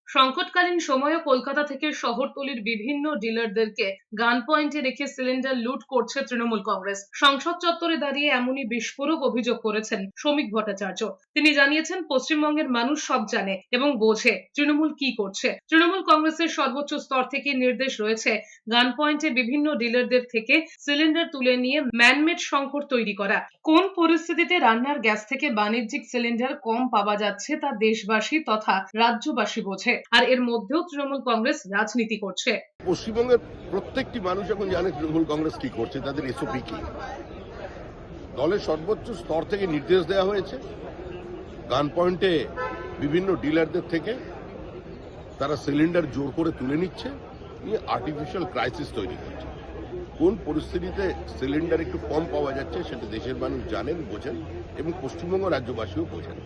সংকটকালীন সময়ে কলকাতা থেকে শহরতলির বিভিন্ন ডিলারদেরকে গান পয়েন্টে রেখে সিলিন্ডার লুট করছে তৃণমূল কংগ্রেস। সংসদ চত্বরে দাঁড়িয়ে এমনই বিস্ফোরক অভিযোগ করেছেন শ্রমিক ভট্টাচার্য। তিনি জানিয়েছেন, পশ্চিমবঙ্গের মানুষ সব জানে এবং বোঝে তৃণমূল কি করছে। তৃণমূল কংগ্রেসের সর্বোচ্চ স্তর থেকে নির্দেশ রয়েছে গান পয়েন্টে বিভিন্ন ডিলারদের থেকে সিলিন্ডার তুলে নিয়ে ম্যানমেড সংকট তৈরি করা। কোন পরিস্থিতিতে রান্নার গ্যাস থেকে বাণিজ্যিক সিলিন্ডার কম পাওয়া যাচ্ছে তা দেশবাসী তথা রাজ্যবাসী বোঝে, আর এর মধ্যেও তৃণমূল কংগ্রেস রাজনীতি করছে। পশ্চিমবঙ্গের প্রত্যেকটি মানুষ এখন জানে তৃণমূল কংগ্রেস কি করছে, তাদের এসওপি কি। দলের সর্বোচ্চ স্তর থেকে নির্দেশ দেওয়া হয়েছে গান পয়েন্টে বিভিন্ন ডিলারদের থেকে তারা সিলিন্ডার জোর করে তুলে নিচ্ছে, নিয়ে আর্টিফিশিয়াল ক্রাইসিস তৈরি করছে। কোন পরিস্থিতিতে সিলিন্ডার একটু কম পাওয়া যাচ্ছে সেটা দেশের মানুষ জানেন, বোঝেন এবং পশ্চিমবঙ্গ রাজ্যবাসীও বোঝেন।